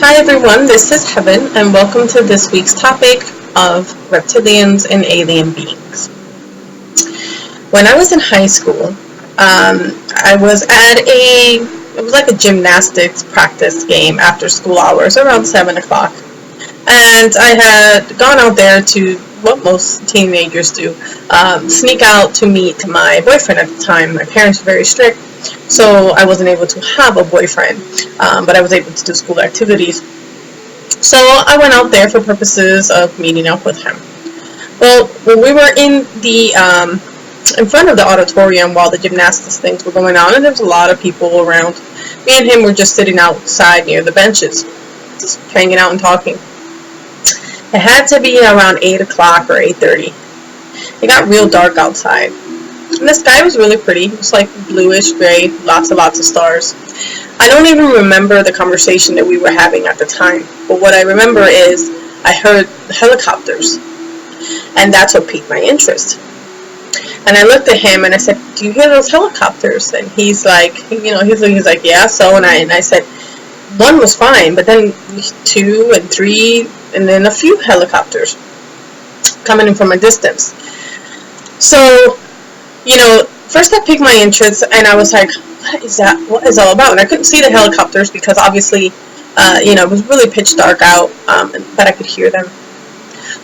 Hi everyone, this is Heaven, and welcome to this week's topic of reptilians and alien beings. When I was in high school, I was at it was like a gymnastics practice game after school hours around 7 o'clock. And I had gone out there to what most teenagers do, sneak out to meet my boyfriend at the time. My parents were very strict, so I wasn't able to have a boyfriend, but I was able to do school activities. So I went out there for purposes of meeting up with him. Well, when we were in front of the auditorium while the gymnastics things were going on, and there was a lot of people around, me and him were just sitting outside near the benches, just hanging out and talking. It had to be around 8 o'clock or 8:30. It got real dark outside. And the sky was really pretty. It was like bluish gray, lots and lots of stars. I don't even remember the conversation that we were having at the time. But what I remember is I heard helicopters. And that's what piqued my interest. And I looked at him and I said, "Do you hear those helicopters?" And he's like, he's like, "Yeah." So and I said, one was fine, but then two and three, and then a few helicopters coming in from a distance. So, first that piqued my interest, and I was like, what is that? What is it all about? And I couldn't see the helicopters because obviously, it was really pitch dark out, but I could hear them.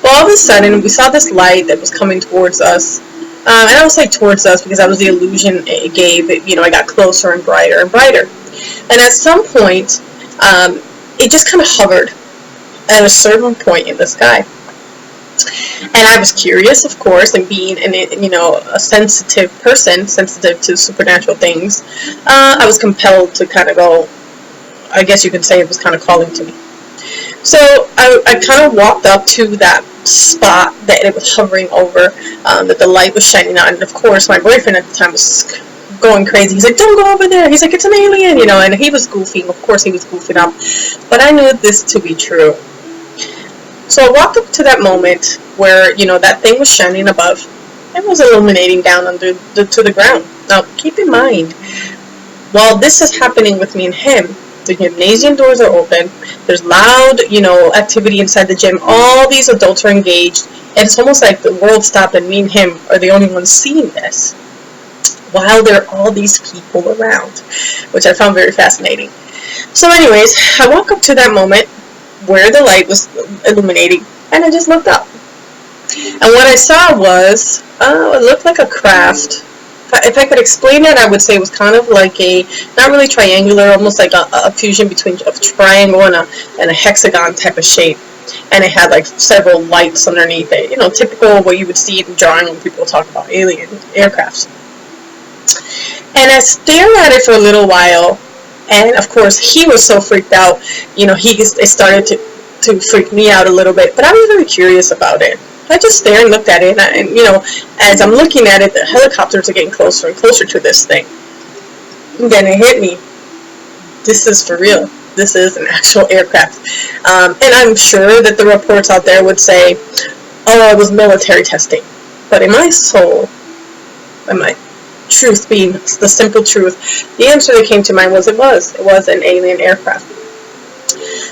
Well, all of a sudden, we saw this light that was coming towards us. And I would say towards us because that was the illusion it gave. I got closer and brighter and brighter. And at some point, it just kind of hovered at a certain point in the sky. And I was curious, of course, and being a sensitive person, sensitive to supernatural things, I was compelled to kind of go. I guess you could say it was kind of calling to me. So I kind of walked up to that spot that it was hovering over, that the light was shining on. And of course, my boyfriend at the time was going crazy. He's like, "Don't go over there." He's like, "It's an alien," and he was goofing. Of course, he was goofing up. But I knew this to be true. So I walked up to that moment where, that thing was shining above. It was illuminating down to the ground. Now, keep in mind, while this is happening with me and him, the gymnasium doors are open. There's loud, activity inside the gym. All these adults are engaged. And it's almost like the world stopped and me and him are the only ones seeing this, while there are all these people around, which I found very fascinating. So anyways, I walk up to that moment where the light was illuminating, and I just looked up. And what I saw was, it looked like a craft. If I could explain it, I would say it was kind of like not really triangular, almost like a fusion between a triangle and a hexagon type of shape. And it had like several lights underneath it, typical of what you would see in drawing when people talk about alien aircrafts. And I stared at it for a little while, and of course he was so freaked out, it started to freak me out a little bit, but I was very curious about it. I just stared and looked at it, and as I'm looking at it, the helicopters are getting closer and closer to this thing. And then it hit me. This is for real. This is an actual aircraft. And I'm sure that the reports out there would say, "Oh, it was military testing." But in my soul, in my truth being the simple truth, the answer that came to mind was it was an alien aircraft.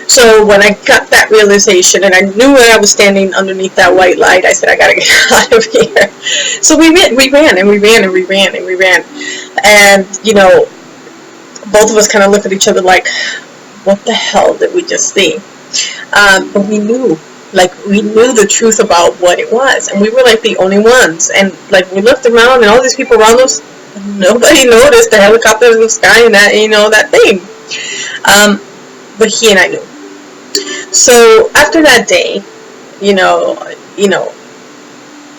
So when I got that realization and I knew that I was standing underneath that white light, I said, "I gotta get out of here." So we ran. And both of us kind of looked at each other like, what the hell did we just see? But we knew the truth about what it was, and we were like the only ones. And like we looked around, and all these people around us, nobody noticed the helicopters in the sky and that thing. But he and I knew. So after that day,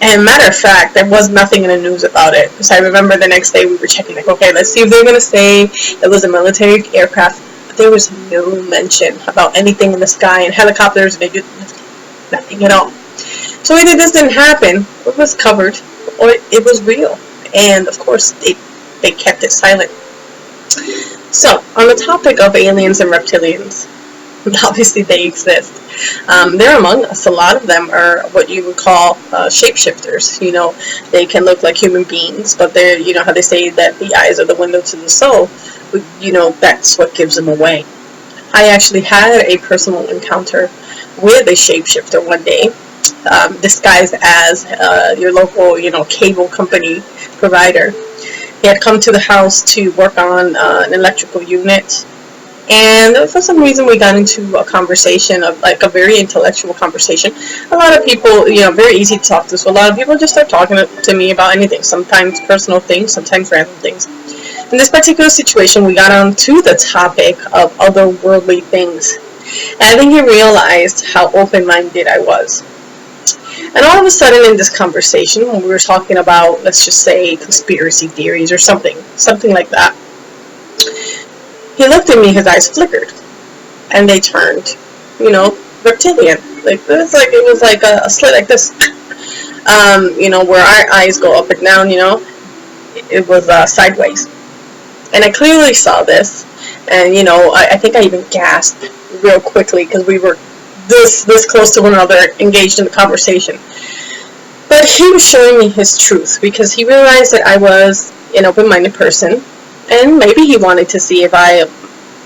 and matter of fact, there was nothing in the news about it. Because I remember the next day we were checking, like, okay, let's see if they're going to say it was a military aircraft. But there was no mention about anything in the sky and helicopters. They did nothing at all. So either this didn't happen, it was covered, or it was real. And of course, they kept it silent. So, on the topic of aliens and reptilians, obviously they exist. They're among us. A lot of them are what you would call shapeshifters. They can look like human beings, but they're, how they say that the eyes are the window to the soul. That's what gives them away. I actually had a personal encounter with a shapeshifter one day, disguised as your local, cable company provider. He had come to the house to work on an electrical unit, and for some reason we got into a conversation of like a very intellectual conversation. A lot of people, very easy to talk to, so a lot of people just start talking to me about anything, sometimes personal things, sometimes random things. In this particular situation, we got on to the topic of otherworldly things, and I think he realized how open-minded I was. And all of a sudden in this conversation, when we were talking about, let's just say, conspiracy theories or something like that, he looked at me, his eyes flickered, and they turned, reptilian. Like it was like a slit like this, where our eyes go up and down. It was sideways, and I clearly saw this, and I think I even gasped real quickly because we were this close to one another, engaged in the conversation. But he was showing me his truth because he realized that I was an open-minded person, and maybe he wanted to see if I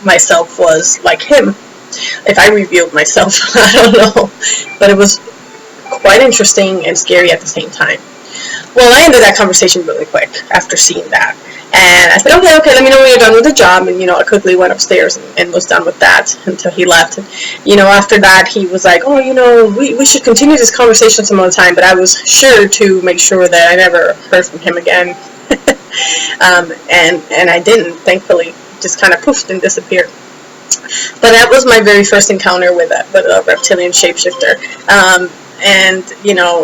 myself was like him, if I revealed myself. I don't know, but it was quite interesting and scary at the same time. Well, I ended that conversation really quick after seeing that, and I said, okay, let me know when you're done with the job. And I quickly went upstairs and was done with that until he left. And after that, he was like, we should continue this conversation some other time. But I was sure to make sure that I never heard from him again. And I didn't, thankfully. Just kind of poofed and disappeared. But that was my very first encounter with a reptilian shapeshifter. And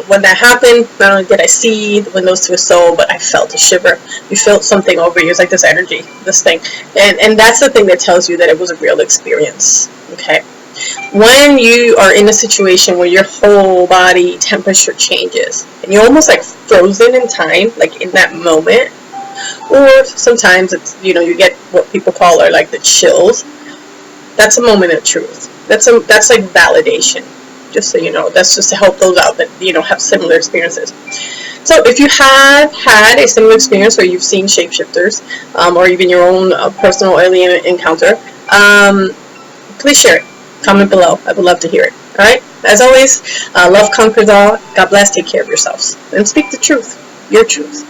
when that happened, not only did I see the windows to his soul, but I felt a shiver. You felt something over you. It's like this energy, this thing. And that's the thing that tells you that it was a real experience. Okay. When you are in a situation where your whole body temperature changes, and you're almost like frozen in time, like in that moment, or sometimes it's, you get what people call are like the chills. That's a moment of truth. That's like validation. Just so you know, that's just to help those out that have similar experiences. So if you have had a similar experience where you've seen shapeshifters, or even your own personal alien encounter, please share it. Comment below. I would love to hear it. All right. As always, love conquers all. God bless. Take care of yourselves and speak the truth. Your truth.